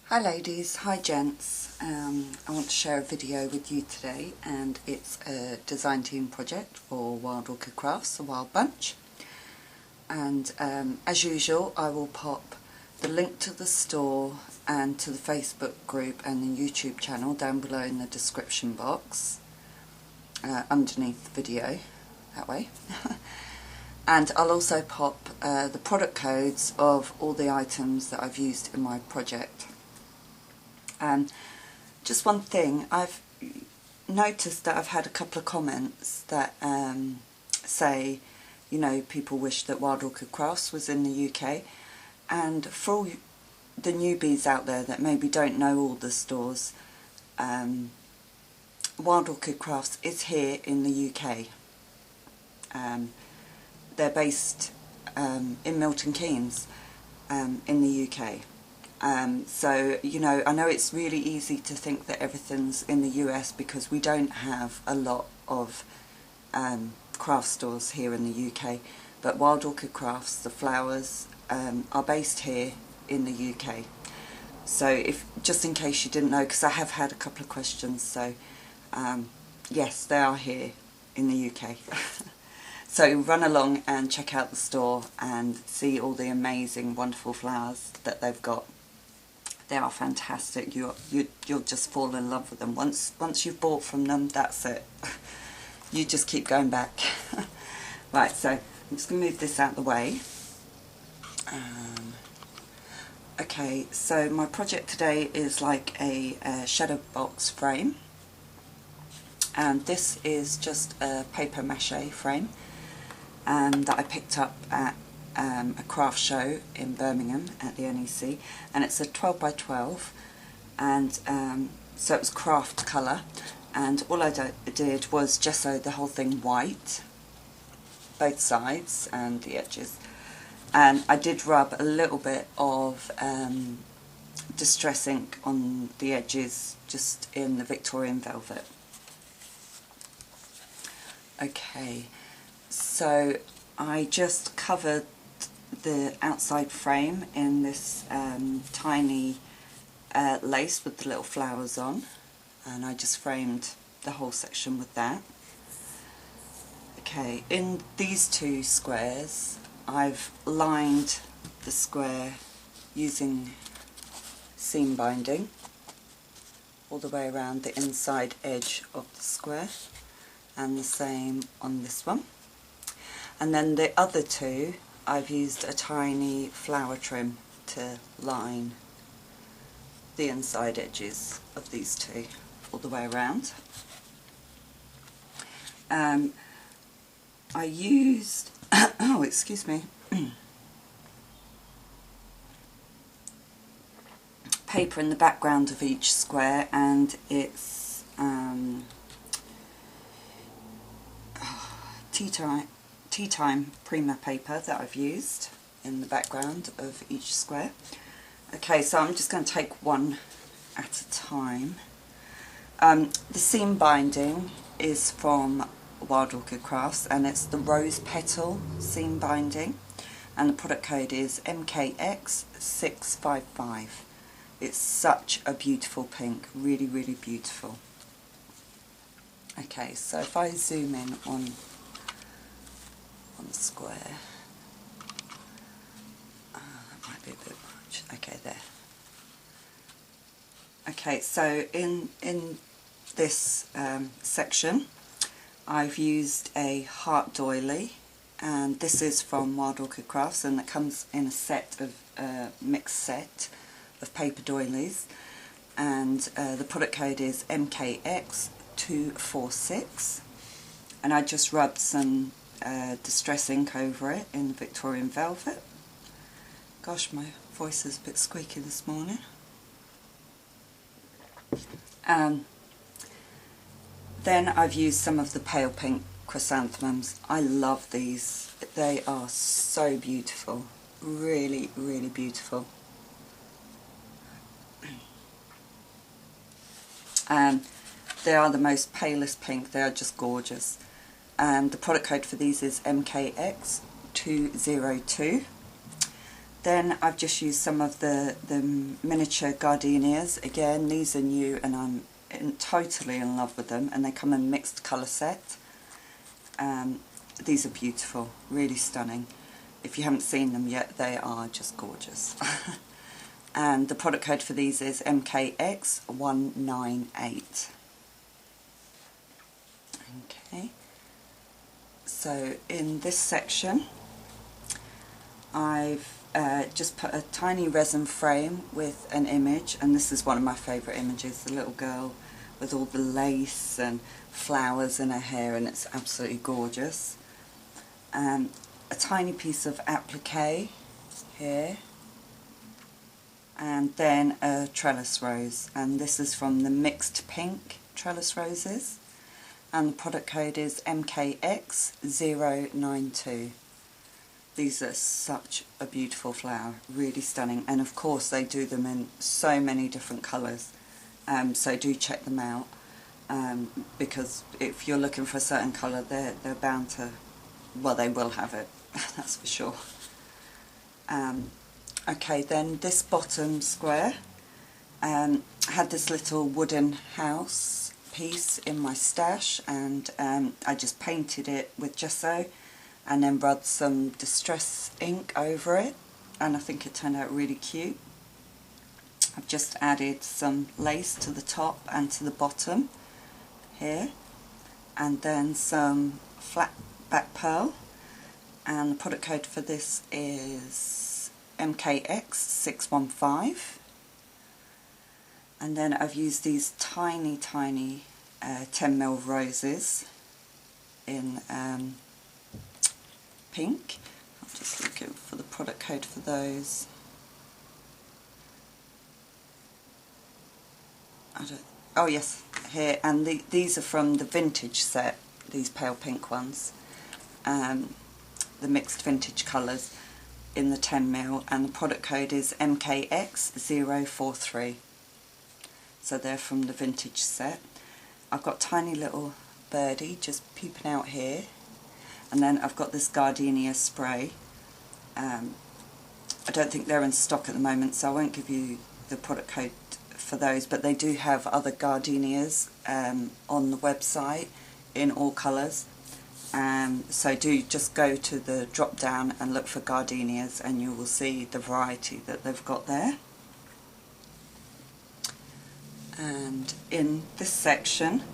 Hi ladies, hi gents. I want to share a video with you today, and it's a design team project for Wild Orchid Crafts, a wild bunch. And as usual, I will pop the link to the store and to the Facebook group and the YouTube channel down below in the description box underneath the video, that way. And I'll also pop the product codes of all the items that I've used in my project. Just one thing, I've noticed that I've had a couple of comments that say, you know, people wish that Wild Orchid Crafts was in the UK, and for all the newbies out there that maybe don't know all the stores, Wild Orchid Crafts is here in the UK. They're based in Milton Keynes in the UK. So, you know, I know it's really easy to think that everything's in the US because we don't have a lot of craft stores here in the UK, but Wild Orchid Crafts, the flowers, are based here in the UK. So if, just in case you didn't know, because I have had a couple of questions, so yes, they are here in the UK. So run along and check out the store and see all the amazing, wonderful flowers that they've got. They are fantastic. You'll just fall in love with them. Once you've bought from them, that's it. You just keep going back. Right, so I'm just going to move this out of the way. Okay, so my project today is like a shadow box frame. And this is just a paper mache frame that I picked up at a craft show in Birmingham at the NEC, and it's a 12 by 12, and so it was craft colour, and all I did was gesso the whole thing white, both sides and the edges, and I did rub a little bit of distress ink on the edges, just in the Victorian velvet. Okay, so I just covered the outside frame in this tiny lace with the little flowers on, and I just framed the whole section with that. Okay, in these two squares I've lined the square using seam binding all the way around the inside edge of the square, and the same on this one. And then the other two I've used a tiny flower trim to line the inside edges of these two all the way around. I used oh, excuse me, paper in the background of each square, and it's tea time Prima paper that I've used in the background of each square. Okay, so I'm just going to take one at a time. The seam binding is from Wild Orchid Crafts, and it's the rose petal seam binding, and the product code is MKX-246. It's such a beautiful pink, really, really beautiful. Okay, so if I zoom in on the square, that might be a bit much. Okay, there. Okay, so in this section I've used a heart doily, and this is from Wild Orchid Crafts, and it comes in a set of mixed set of paper doilies, and the product code is MKX-246, and I just rubbed some distress ink over it in Victorian velvet. Gosh, my voice is a bit squeaky this morning. Then I've used some of the pale pink chrysanthemums. I love these. They are so beautiful. Really, really beautiful. They are the most palest pink. They are just gorgeous. And the product code for these is MKX-202. Then I've just used some of the miniature gardenias. Again, these are new and I'm totally in love with them, and they come in mixed colour set. These are beautiful, really stunning. If you haven't seen them yet, they are just gorgeous. And the product code for these is MKX-198. Okay, so in this section I've just put a tiny resin frame with an image, and this is one of my favourite images, the little girl with all the lace and flowers in her hair, and it's absolutely gorgeous. A tiny piece of applique here, and then a trellis rose, and this is from the mixed pink trellis roses, and the product code is MKX-092. These are such a beautiful flower, really stunning, and of course they do them in so many different colours, so do check them out, because if you're looking for a certain colour, they're bound to, well, they will have it, that's for sure. Okay, then this bottom square had this little wooden house piece in my stash, and I just painted it with gesso and then rubbed some distress ink over it, and I think it turned out really cute. I've just added some lace to the top and to the bottom here, and then some flat back pearl, and the product code for this is MKX-615. And then I've used these tiny 10mm roses in pink. I'm just looking for the product code for those. Oh yes, here, and these are from the vintage set, these pale pink ones, the mixed vintage colours in the 10mm, and the product code is MKX-043. So they're from the vintage set. I've got tiny little birdie just peeping out here, and then I've got this gardenia spray. I don't think they're in stock at the moment, so I won't give you the product code for those, but they do have other gardenias on the website in all colours. So do just go to the drop down and look for gardenias, and you will see the variety that they've got there. And in this section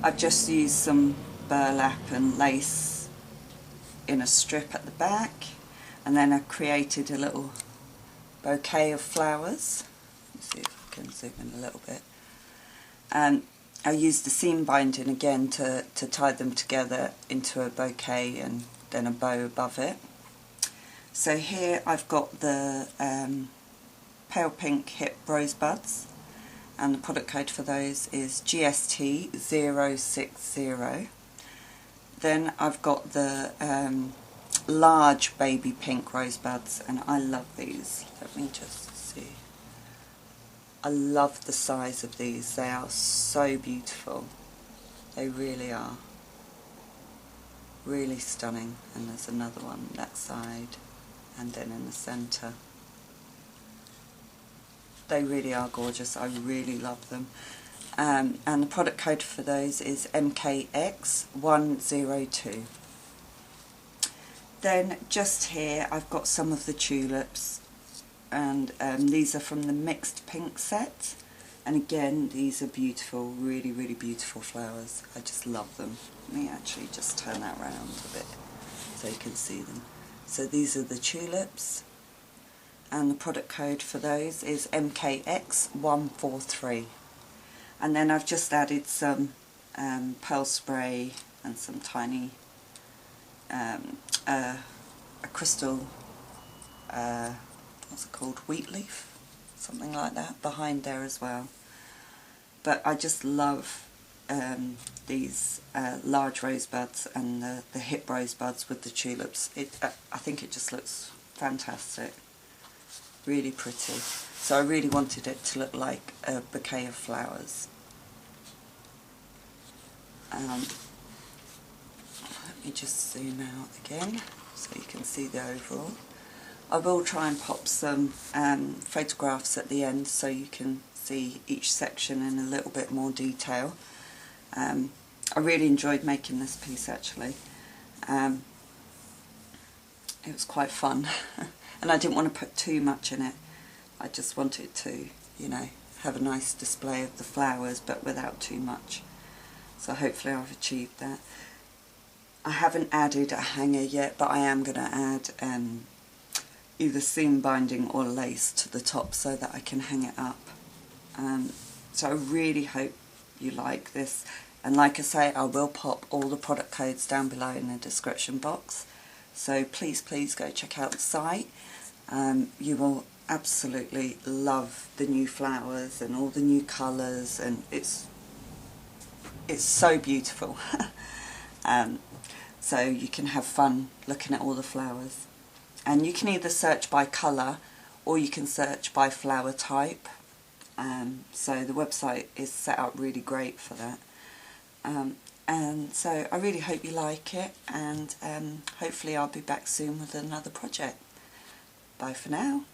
I've just used some burlap and lace in a strip at the back, and then I created a little bouquet of flowers. Let's see if I can zoom in a little bit. I used the seam binding again to tie them together into a bouquet and then a bow above it. So here I've got the pale pink hip rosebuds, and the product code for those is GST060. Then I've got the large baby pink rosebuds, and I love these. Let me just see. I love the size of these. They are so beautiful. They really are. Really stunning. And there's another one on that side, and then in the centre. They really are gorgeous. I really love them. And the product code for those is MKX-102. Then just here I've got some of the tulips, and these are from the mixed pink set, and again these are beautiful, really beautiful flowers. I just love them. Let me actually just turn that around a bit so you can see them. So these are the tulips, and the product code for those is MKX-143. And then I've just added some pearl spray and some tiny a crystal, what's it called, wheat leaf, something like that, behind there as well. But I just love these large rosebuds and the hip rosebuds with the tulips. I think it just looks fantastic, really pretty. So I really wanted it to look like a bouquet of flowers. Let me just zoom out again so you can see the overall. I will try and pop some photographs at the end so you can see each section in a little bit more detail. I really enjoyed making this piece actually. It was quite fun and I didn't want to put too much in it. I just wanted to, you know, have a nice display of the flowers but without too much. So hopefully I've achieved that. I haven't added a hanger yet, but I am going to add either seam binding or lace to the top so that I can hang it up. So I really hope you like this, and like I say, I will pop all the product codes down below in the description box, so please go check out the site. You will absolutely love the new flowers and all the new colours, and it's so beautiful. So you can have fun looking at all the flowers, and you can either search by colour or you can search by flower type. So the website is set up really great for that. And so I really hope you like it, and hopefully I'll be back soon with another project. Bye for now.